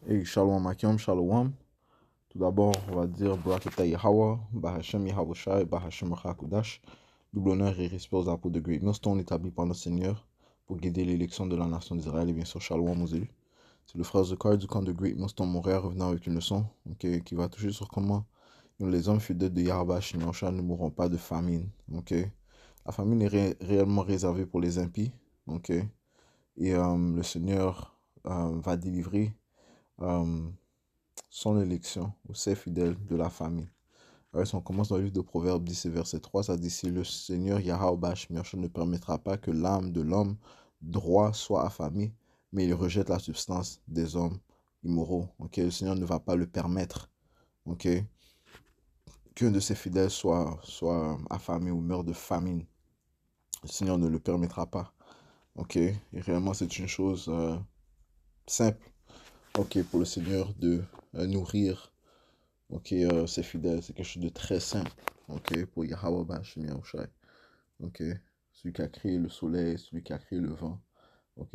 Hey, Shalom Akim, Shalom. Tout d'abord, on va dire Barakata Yahweh, Bahashem Yahavushai, Bahashem Hakudash. Double honneur et respect aux apôtres de Great Millstone établis par notre Seigneur pour guider l'élection de la nation d'Israël et bien sûr Shalom aux élus. C'est le frère Zokar du camp de Great Millstone Montréal revenant avec une leçon qui va toucher sur comment nous, les hommes fidèles de Yahweh Shimosha, ne mourront pas de famine. La famine est réellement réservée pour les impies. Et le Seigneur va délivrer euh, son élection ou ses fidèles de la famine. Alors, si on commence dans le livre de Proverbes 10 et verset 3, ça dit: si le Seigneur Yahweh ne permettra pas que l'âme de l'homme droit soit affamée, mais il rejette la substance des hommes immoraux. Le Seigneur ne va pas le permettre qu'un de ses fidèles soit affamé ou meurt de famine. Le Seigneur ne le permettra pas. Et réellement, c'est une chose simple pour le Seigneur de nourrir ses fidèles. C'est quelque chose de très simple pour Yahweh Bashim Yahushai. Celui qui a créé le soleil, celui qui a créé le vent,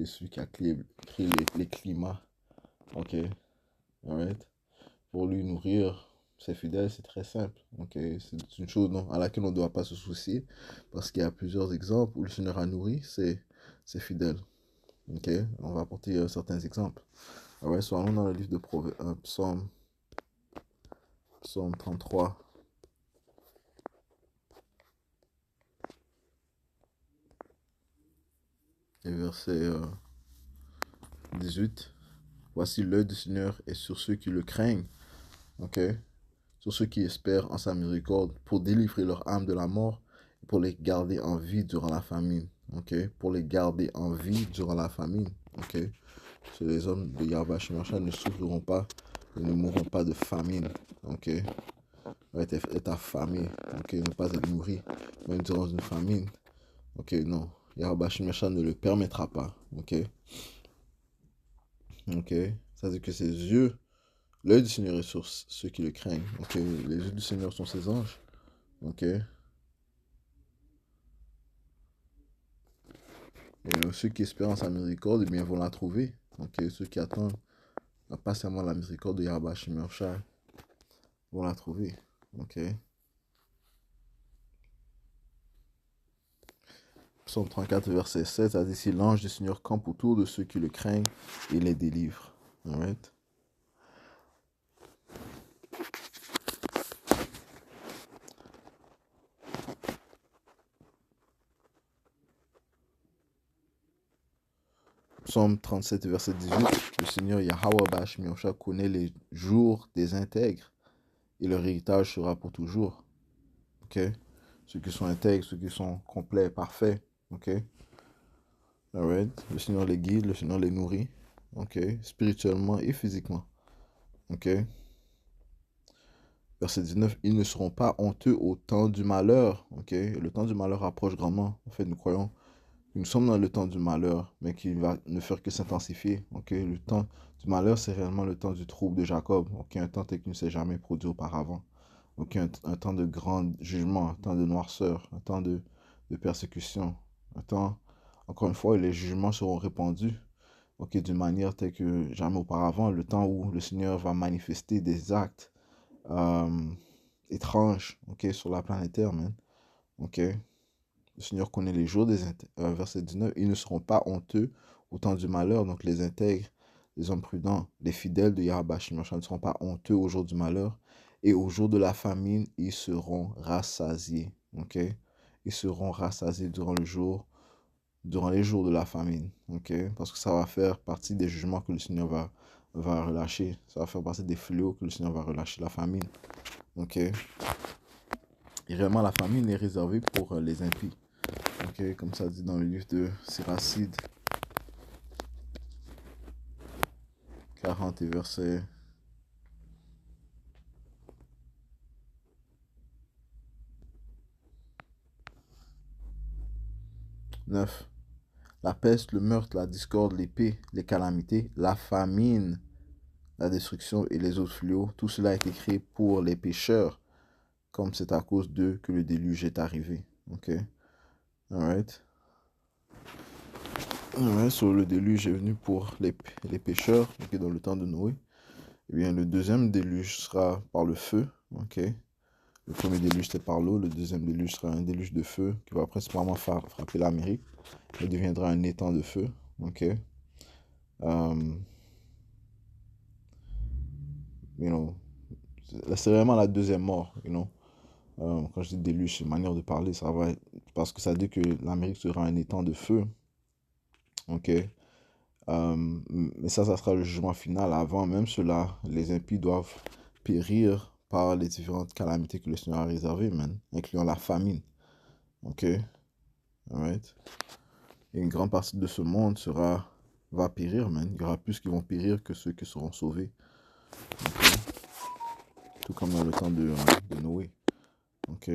celui qui a créé les climats. Alright. Pour lui nourrir ses fidèles, c'est très simple. C'est une chose à laquelle on ne doit pas se soucier, parce qu'il y a plusieurs exemples où le Seigneur a nourri ses fidèles. On va apporter certains exemples. Soit allons dans le livre de Psaume 33. Et verset 18. Voici l'œil du Seigneur est sur ceux qui le craignent, sur ceux qui espèrent en sa miséricorde, pour délivrer leur âme de la mort et pour les garder en vie durant la famine. Pour les garder en vie durant la famine. Les hommes de Yahweh Shemachan ne souffriront pas et ne mourront pas de famine. Être affamé, ne pas être nourri, même durant une famine. Non. Yahweh Shemachan ne le permettra pas. Ça veut dire que ses yeux, l'œil du Seigneur est sur ceux qui le craignent. Les yeux du Seigneur sont ses anges. Et ceux qui espèrent en sa miséricorde, eh bien, vont la trouver. Ceux qui attendent patiemment la miséricorde de Yahweh Shemachan vont la trouver. Psaume 34, verset 7, ça dit: si l'ange du Seigneur campe autour de ceux qui le craignent, il les délivre. Alright. Psaume 37, verset 18, le Seigneur Yahweh Bashim Yosha connaît les jours des intègres et leur héritage sera pour toujours. Ceux qui sont intègres, ceux qui sont complets, parfaits. Alright. Le Seigneur les guide, le Seigneur les nourrit. Spirituellement et physiquement. Verset 19, ils ne seront pas honteux au temps du malheur. Le temps du malheur approche grandement. En fait, nous croyons que nous sommes dans le temps du malheur, mais qui va ne faire que s'intensifier. Le temps du malheur, c'est réellement le temps du trouble de Jacob. Un temps tel qu'il ne s'est jamais produit auparavant. Un temps de grand jugement, un temps de noirceur, un temps de persécution. Un temps, encore une fois, où les jugements seront répandus d'une manière telle que jamais auparavant. Le temps où le Seigneur va manifester des actes étrange sur la planète Terre, man. Le Seigneur connaît les jours des intègres. Verset 19, ils ne seront pas honteux au temps du malheur. Donc les intègres, les hommes prudents, les fidèles de Yahweh Shemachan ne seront pas honteux au jour du malheur. Et au jour de la famine, ils seront rassasiés. Ils seront rassasiés durant les jours de la famine. Parce que ça va faire partie des jugements que le Seigneur va relâcher. Ça va faire partie des fléaux que le Seigneur va relâcher, la famine. Et vraiment, la famine est réservée pour les impies. Comme ça dit dans le livre de Siracide 40 et verset 9. La peste, le meurtre, la discorde, l'épée, les calamités, la famine, la destruction et les autres fléaux, tout cela a été créé pour les pécheurs, comme c'est à cause d'eux que le déluge est arrivé. Alright. So, le déluge est venu pour les pécheurs dans le temps de Noé. Eh bien, le deuxième déluge sera par le feu, ok? Le premier déluge, c'était par l'eau. Le deuxième déluge sera un déluge de feu qui va principalement frapper l'Amérique. Il deviendra un étang de feu, ok? Um, you know, c'est vraiment la deuxième mort, you know? Quand je dis déluge, c'est une manière de parler, ça va être, parce que ça dit que l'Amérique sera un étang de feu, ok? Mais ça sera le jugement final. Avant même cela, les impies doivent périr par les différentes calamités que le Seigneur a réservées, man, incluant la famine, ok? Alright? Et une grande partie de ce monde va périr, man. Il y aura plus qui vont périr que ceux qui seront sauvés, ok? Tout comme dans le temps de Noé, ok?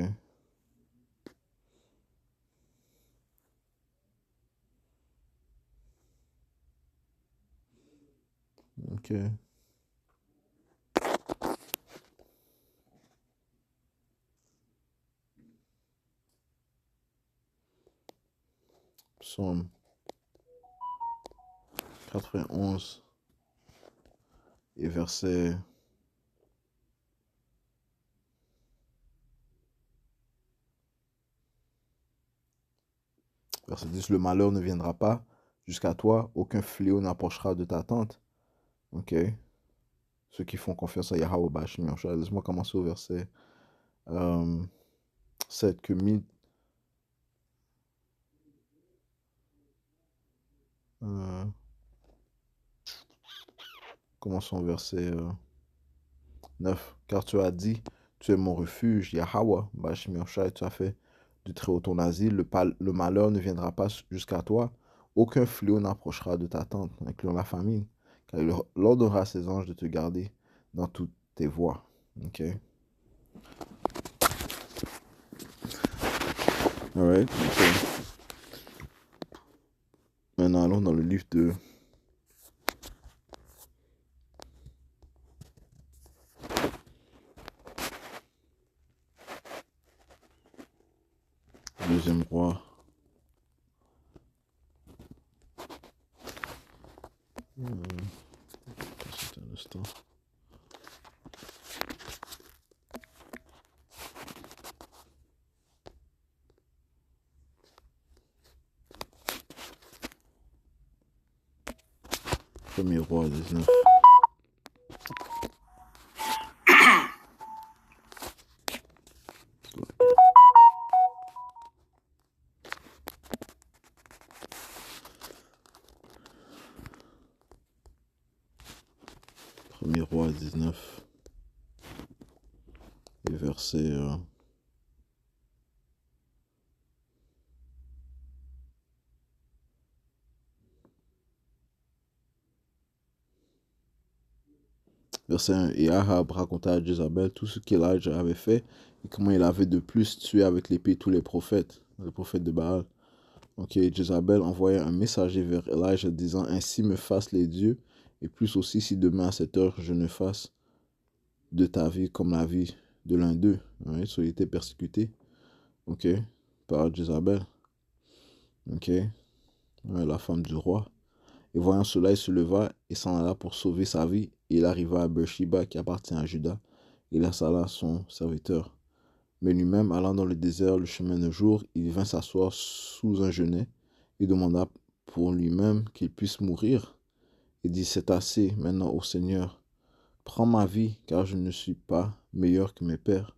Ok. Psaume 91 et verset 10, le malheur ne viendra pas jusqu'à toi, aucun fléau n'approchera de ta tente. Ok. Ceux qui font confiance à Yahweh Bashim Yahushua. Laisse-moi commencer au verset 7. Que mille. Euh, commençons au verset 9. Car tu as dit, tu es mon refuge, Yahweh Bashim Yahushua, et tu as fait du très haut ton asile. Le malheur ne viendra pas jusqu'à toi. Aucun fléau n'approchera de ta tente, incluant la famine. Car il ordonnera à ses anges de te garder dans toutes tes voies. Ok. Alright. Okay. Maintenant, allons dans le livre de Deuxième Roi. C'est un instant. Premier Roi 19. Premier Roi 19. Et verset. Verset 1. Et Ahab raconta à Jézabel tout ce qu'Elijah avait fait et comment il avait de plus tué avec l'épée tous les prophètes de Baal. Ok, Jézabel envoya un messager vers Elijah disant, ainsi me fassent les dieux, et plus aussi si demain à cette heure je ne fasse de ta vie comme la vie de l'un d'eux. Ouais, so, il était persécuté, ok, par Jézabel, ok, ouais, la femme du roi. Et voyant cela, il se leva et s'en alla pour sauver sa vie. Et il arriva à Beersheba qui appartient à Juda. Il installa son serviteur. Mais lui-même, allant dans le désert le chemin d'un jour, il vint s'asseoir sous un genêt et demanda pour lui-même qu'il puisse mourir. Il dit, c'est assez maintenant, ô Seigneur, prends ma vie, car je ne suis pas meilleur que mes pères.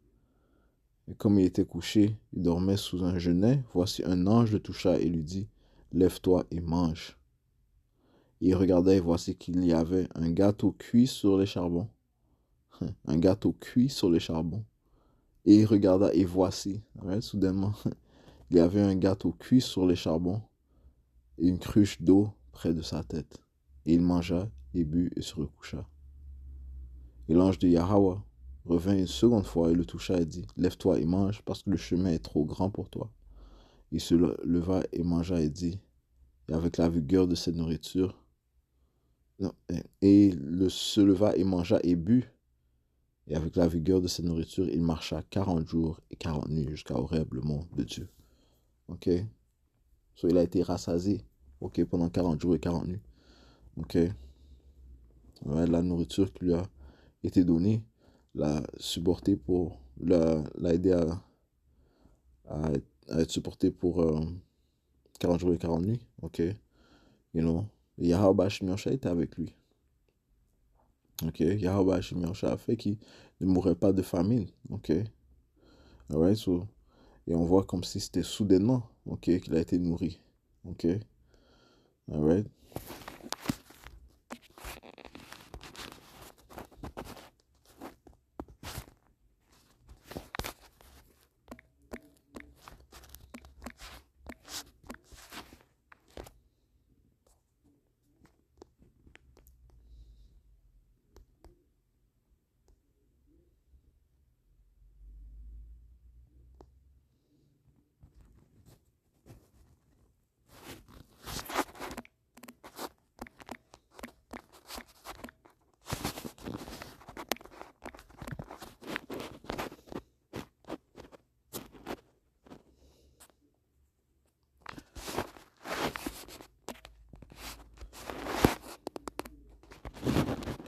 Et comme il était couché, il dormait sous un genêt, voici un ange le toucha et lui dit, lève-toi et mange. Il regarda et voici qu'il y avait un gâteau cuit sur les charbons. Un gâteau cuit sur les charbons. Et il regarda et voici, ouais, soudainement, il y avait un gâteau cuit sur les charbons et une cruche d'eau près de sa tête. Et il mangea et but et se recoucha. Et l'ange de Yahweh revint une seconde fois et le toucha et dit, lève-toi et mange parce que le chemin est trop grand pour toi. Il se leva et mangea et dit, et avec la vigueur de cette nourriture, non, et se leva et mangea et but. Et avec la vigueur de cette nourriture, il marcha 40 jours et 40 nuits jusqu'à Horeb, le mont de Dieu. Ok? So, il a été rassasié, ok, pendant 40 jours et 40 nuits. Ok? Ouais, la nourriture qu'il lui a été donné, l'a supporté pour, l'a aidé à, à être supporté pour 40 jours et 40 nuits, ok? You know, Yahweh Hashem Yahshua était avec lui, ok? Yahweh Hashem Yahshua a fait qu'il ne mourrait pas de famine, ok? Alright, so, et on voit comme si c'était soudainement, ok, qu'il a été nourri, ok? Alright?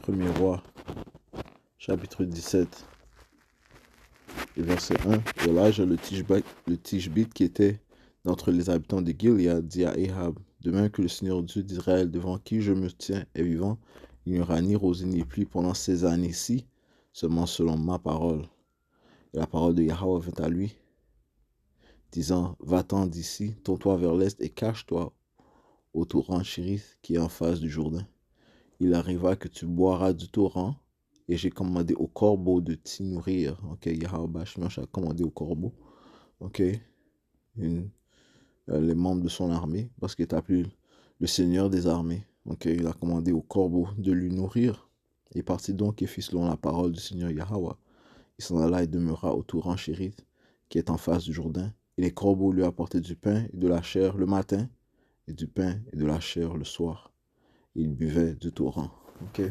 1er Roi, chapitre 17, et verset 1. Elijah, le Tishbite qui était d'entre les habitants de Gilead, dit à Ahab, de même que le Seigneur Dieu d'Israël, devant qui je me tiens, est vivant, il n'y aura ni rosée ni pluie pendant ces années-ci, seulement selon ma parole. Et la parole de Yahweh vint à lui, disant, va-t'en d'ici, tourne-toi vers l'est et cache-toi au torrent Chérith qui est en face du Jourdain. Il arriva que tu boiras du torrent, et j'ai commandé au corbeau de t'y nourrir. Ok, Yahweh a commandé au corbeau, ok, les membres de son armée, parce qu'il est appelé le Seigneur des armées. Ok, il a commandé au corbeau de lui nourrir. Il partit donc et fit selon la parole du Seigneur Yahweh. Il s'en alla et demeura au torrent Chérith, qui est en face du Jourdain. Et les corbeaux lui apportaient du pain et de la chair le matin, et du pain et de la chair le soir. Il buvait du torrent. Ok,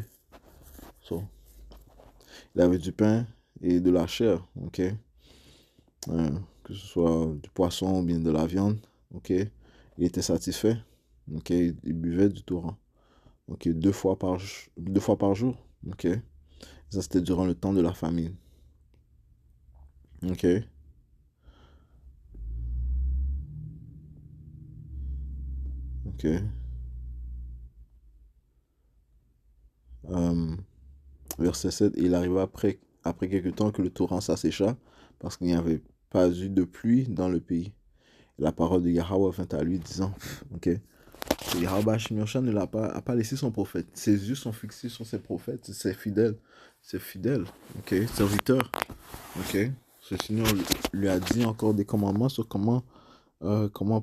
so, il avait du pain et de la chair, ok, que ce soit du poisson ou bien de la viande, ok, il était satisfait, ok, il buvait du torrent, ok, deux fois par jour, ok, ça c'était durant le temps de la famine, ok, ok, verset 7, il arriva après quelque temps que le torrent s'assécha, parce qu'il n'y avait pas eu de pluie dans le pays. Et la parole de Yahweh vint à lui, disant, ok, Yahweh Hashem Yahshua ne l'a pas, a pas laissé son prophète. Ses yeux sont fixés sur ses prophètes, ses fidèles, ok, serviteurs, ok. Ce Seigneur lui a dit encore des commandements sur comment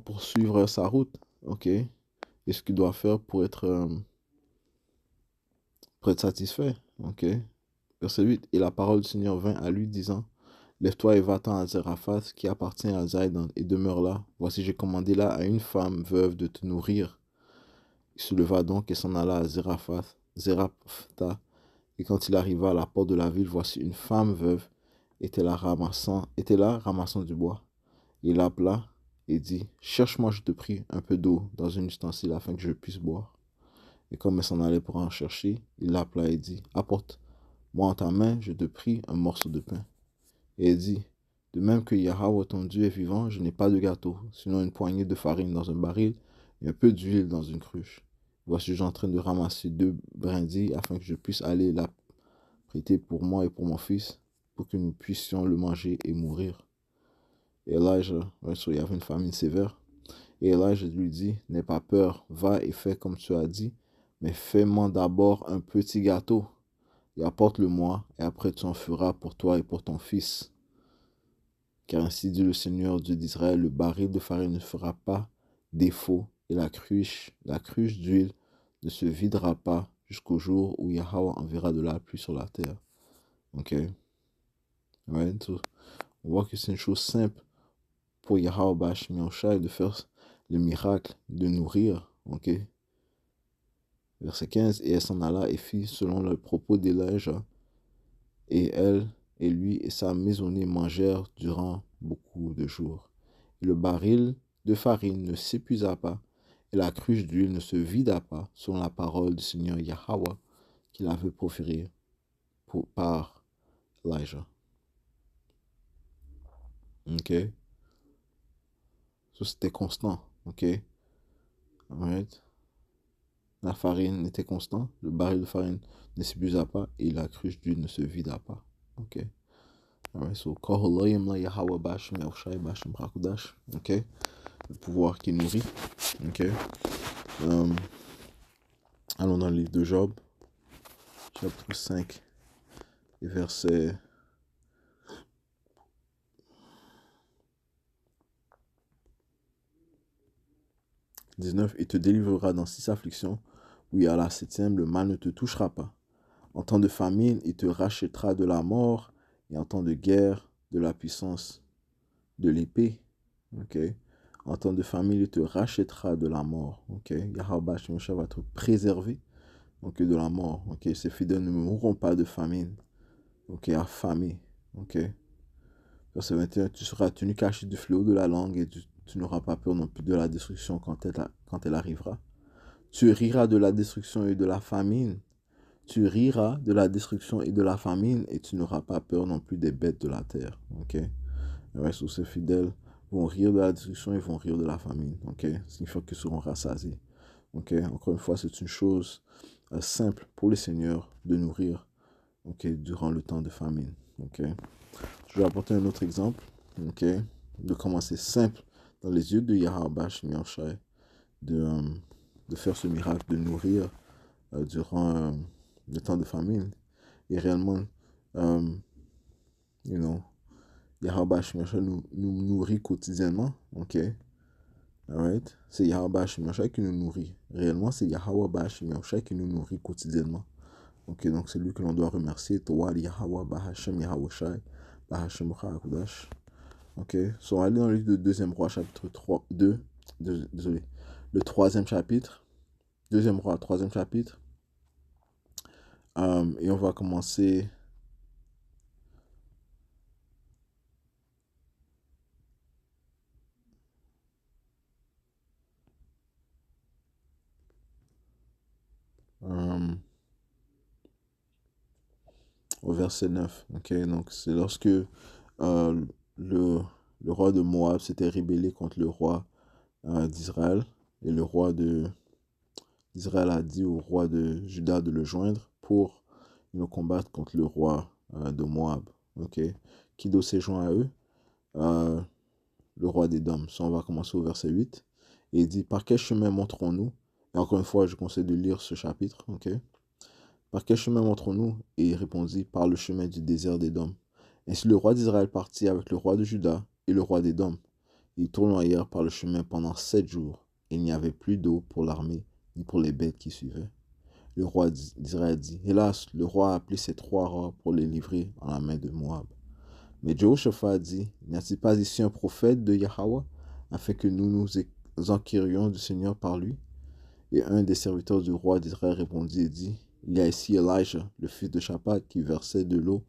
poursuivre sa route, ok, et ce qu'il doit faire pour être satisfait, ok. Verset 8, et la parole du Seigneur vint à lui disant, lève-toi et va-t'en à Zarephath qui appartient à Zidon et demeure là. Voici j'ai commandé là à une femme veuve de te nourrir. Il se leva donc et s'en alla à Zéraphta. Et quand il arriva à la porte de la ville, voici une femme veuve était là ramassant du bois. Il l'appela et dit, cherche-moi, je te prie, un peu d'eau dans une ustensile afin que je puisse boire. Et comme elle s'en allait pour en chercher, il l'appela et dit, apporte-moi en ta main, je te prie, un morceau de pain. Et elle dit, de même que Yahweh ton Dieu est vivant, je n'ai pas de gâteau, sinon une poignée de farine dans un baril et un peu d'huile dans une cruche. Voici, je suis en train de ramasser 2 brindilles afin que je puisse aller la prêter pour moi et pour mon fils, pour que nous puissions le manger et mourir. Et Elijah, il y avait une famine sévère. Et Elijah lui dit, n'aie pas peur, va et fais comme tu as dit, mais fais-moi d'abord un petit gâteau et apporte-le-moi, et après tu en feras pour toi et pour ton fils. Car ainsi dit le Seigneur Dieu d'Israël, le baril de farine ne fera pas défaut, et la cruche d'huile ne se videra pas jusqu'au jour où Yahweh enverra de la pluie sur la terre. Ok? Right? So, on voit que c'est une chose simple pour Yahweh Hashem Yahshua de faire le miracle de nourrir. Ok? Verset 15, et elle s'en alla et fit selon le propos d'Elijah, et elle et lui et sa maisonnée mangèrent durant beaucoup de jours. Et le baril de farine ne s'épuisa pas, et la cruche d'huile ne se vida pas, selon la parole du Seigneur Yahweh qu'il avait proférée par Elijah. Ok? Ça, c'était constant. Ok? Alright? La farine était constante, le baril de farine ne s'épuisa pas et la cruche d'huile ne se vida pas. Ok? Alright, so Koholayim la Yahweh Bashim Yahushai Bashim Rakudash. Ok? Le pouvoir qui nourrit. Ok? Allons dans le livre de Job, chapitre 5, et verset 19. Il te délivrera dans 6 afflictions. Oui, à la 7e, le mal ne te touchera pas. En temps de famine, il te rachètera de la mort, et en temps de guerre, de la puissance de l'épée. Ok? En temps de famine, il te rachètera de la mort. Ok? Yahweh Shemosha va te préserver donc, de la mort. Ok? Ces fidèles ne mourront pas de famine. Ok? Affamés. Ok? Verset 21, tu seras tenu caché du fléau de la langue et tu n'auras pas peur non plus de la destruction quand elle arrivera. Tu riras de la destruction et de la famine. Tu riras de la destruction et de la famine et tu n'auras pas peur non plus des bêtes de la terre. Ok? Ouais, sous ces fidèles vont rire de la destruction et vont rire de la famine. Ok? Signifie qu'ils seront rassasiés. Ok? Encore une fois, c'est une chose simple pour les seigneurs de nourrir, ok, durant le temps de famine. Ok? Je vais apporter un autre exemple. Ok? De comment c'est simple dans les yeux de Yahweh Shemioshai de faire ce miracle de nourrir durant le temps de famine. Et réellement, you know, Yahweh Shemioshai nous nourrit quotidiennement. Ok? Alright? C'est Yahweh Shemioshai qui nous nourrit. Réellement, c'est Yahweh Shemioshai qui nous nourrit quotidiennement. Ok? Donc, c'est lui que l'on doit remercier. Toi, Yahweh Bahashem Yahushai Bahashem Chakudash. Ok? So, on va aller dans le livre de 2e roi, chapitre 3, 2. Désolé. Le 3e chapitre. 2e roi, 3e chapitre. Et on va commencer. Au verset 9. Ok? Donc, c'est lorsque le, le roi de Moab s'était rébellé contre le roi d'Israël. Et le roi d'Israël a dit au roi de Juda de le joindre pour nous combattre contre le roi de Moab. Ok? Qui donc s'est joint à eux? Le roi d'Édom. Ça, on va commencer au verset 8. Et il dit, par quel chemin monterons-nous? Et encore une fois, je conseille de lire ce chapitre. Ok? Par quel chemin monterons-nous? Et il répondit, par le chemin du désert d'Édom. Ainsi le roi d'Israël partit avec le roi de Juda et le roi d'Édom. Ils tournèrent par le chemin pendant 7 jours. Il n'y avait plus d'eau pour l'armée, ni pour les bêtes qui suivaient. Le roi d'Israël dit, hélas, le roi a appelé ces 3 rois pour les livrer en la main de Moab. Mais Jehoshaphat dit, n'y a-t-il pas ici un prophète de Yahweh, afin que nous nous enquérions du Seigneur par lui? Et un des serviteurs du roi d'Israël répondit et dit, il y a ici Elijah, le fils de Shaphat, qui versait de l'eau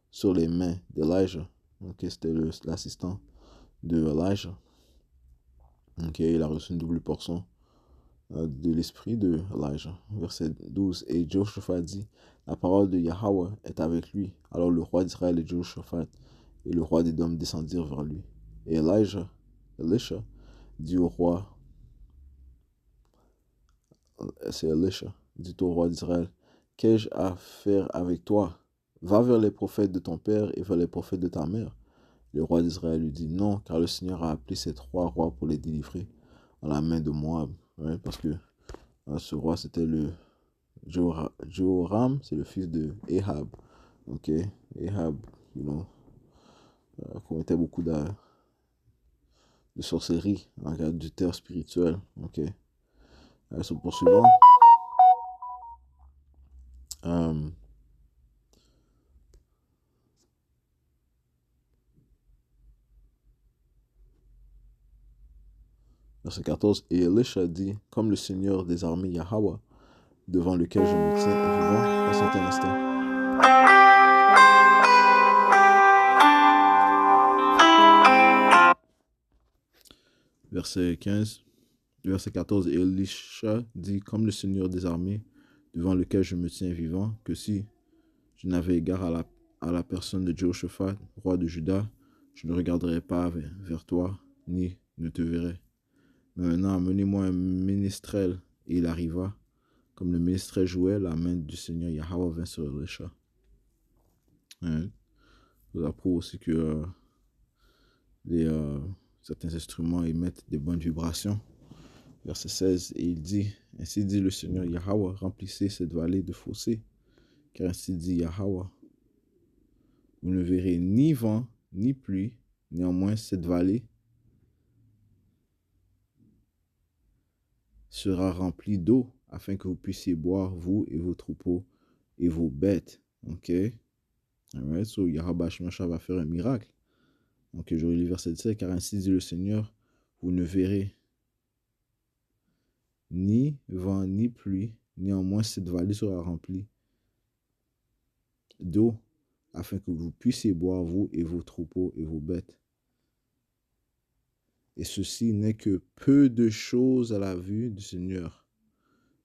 sur les mains d'Elijah. Donc c'était l'assistant de Elijah. Ok, il a reçu une double portion de l'esprit de Elijah. Verset 12. Et Jehoshaphat dit, la parole de Yahweh est avec lui. Alors le roi d'Israël et Jehoshaphat et le roi d'Édom descendirent vers lui. Et Elisha dit au roi, c'est Elisha, dit au roi d'Israël, qu'ai-je à faire avec toi? Va vers les prophètes de ton père et vers les prophètes de ta mère. Le roi d'Israël lui dit, non, car le Seigneur a appelé ces 3 rois pour les délivrer en la main de Moab. Ouais, parce que ce roi, c'était le Jehoram, c'est le fils de Ehab. Ok, Ehab, commettait beaucoup de sorcellerie, d'adultère spirituel. Ok, so poursuivant. Verset 14. Et Elisha dit, comme le Seigneur des armées Yahweh, devant lequel je me tiens vivant, passe un instant. Verset 15. Verset 14. Et Elisha dit, comme le Seigneur des armées, devant lequel je me tiens vivant, que si Je n'avais égard à la personne de Jehoshaphat, roi de Juda. Je ne regarderai pas vers toi, ni ne te verrai. Mais maintenant, amenez-moi un ménestrel. Et il arriva. Comme le ménestrel jouait, la main du Seigneur Yahweh vint sur Elisha. Ça approuve aussi que certains instruments émettent des bonnes vibrations. Verset 16, et il dit, ainsi dit le Seigneur Yahweh, remplissez cette vallée de fossés, car ainsi dit Yahweh, vous ne verrez ni vent, ni pluie, néanmoins cette vallée sera remplie d'eau, afin que vous puissiez boire, vous et vos troupeaux et vos bêtes. Ok? Alright, so Yahweh Shemashah va faire un miracle. Donc je relis verset 17, car ainsi dit le Seigneur, vous ne verrez ni vent ni pluie, néanmoins cette vallée sera remplie d'eau, afin que vous puissiez boire, vous et vos troupeaux et vos bêtes. Et ceci n'est que peu de choses à la vue du Seigneur.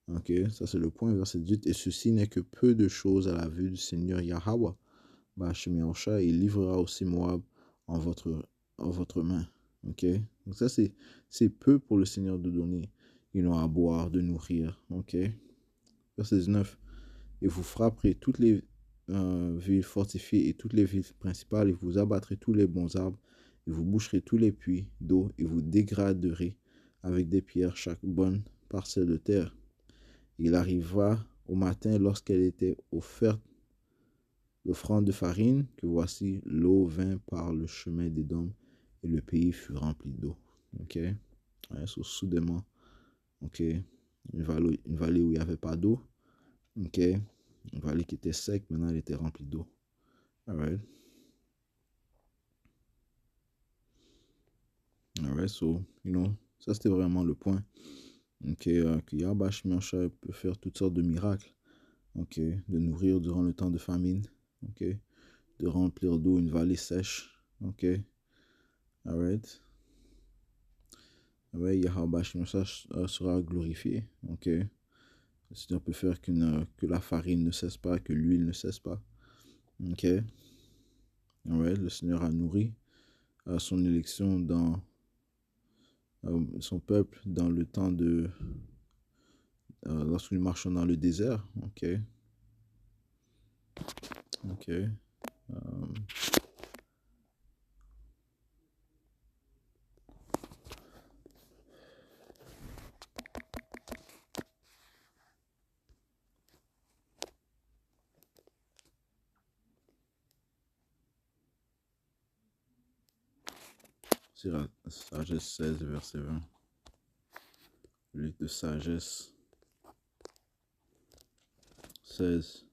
Ok, ça c'est le point, verset 18. Et ceci n'est que peu de choses à la vue du Seigneur Yahweh. Bahashem Yahushua, il livrera aussi Moab en votre main. Ok, donc ça c'est peu pour le Seigneur de donner. Ils ont à boire, de nourrir. Ok, verset 19. Et vous frapperez toutes les villes fortifiées et toutes les villes principales, et vous abattrez tous les bons arbres, et vous boucherez tous les puits d'eau, et vous dégraderez avec des pierres chaque bonne parcelle de terre. Il arriva au matin, lorsqu'elle était offerte l'offrande de farine, que voici l'eau vint par le chemin d'Édom, et le pays fut rempli d'eau. Ok, soudainement, ok, une vallée où il n'y avait pas d'eau. Ok, une vallée qui était sec, maintenant elle était remplie d'eau. Alright. Alright, so, ça c'était vraiment le point. Ok, que Yahweh Shemashah peut faire toutes sortes de miracles. Ok, de nourrir durant le temps de famine. Ok, de remplir d'eau une vallée sèche. Ok, alright. Alright, Yahweh Shemashah sera glorifié. Ok, le Seigneur peut faire que la farine ne cesse pas, que l'huile ne cesse pas. Ok, alright, le Seigneur a nourri son élection dans son peuple dans le temps de lorsque nous marchons dans le désert. Ok, ok, c'est la sagesse 16 verset 20. Le livre de sagesse 16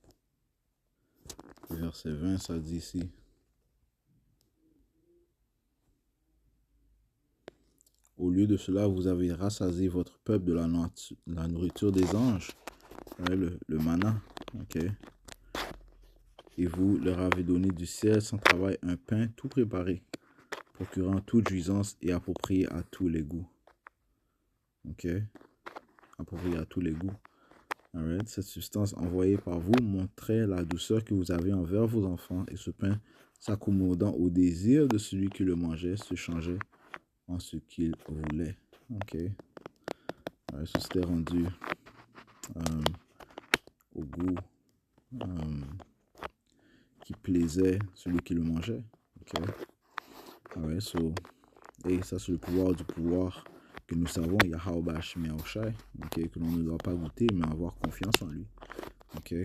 verset 20, ça dit ici: au lieu de cela, vous avez rassasié votre peuple de la nourriture des anges, ouais, le manna, ok. Et vous leur avez donné du ciel sans travail un pain tout préparé, procurant toute jouissance et approprié à tous les goûts. Ok, approprié à tous les goûts. Alright. Cette substance envoyée par vous montrait la douceur que vous avez envers vos enfants, et ce pain, s'accommodant au désir de celui qui le mangeait, se changeait en ce qu'il voulait. Ok. Alright, ça s'était rendu au goût qui plaisait celui qui le mangeait. Ok. Alright, so, et ça c'est le pouvoir que nous savons, Yahweh Bahashem Yahushua, ok, que l'on ne doit pas goûter, mais avoir confiance en lui. Ok.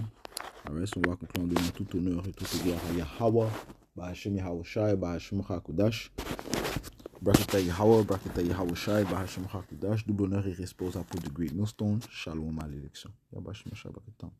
Alright, so on va conclure en donnant tout honneur et toute gloire à Yahweh Bahashem Yahushua, Bahashem Hakudash. Brakita Yahweh, Brakita Yahushua, Bahashem Hakudash. Double honneur et respect aux apôtres de Great Millstone. Shalom à l'élection. Yahweh Shemashah Baraketam.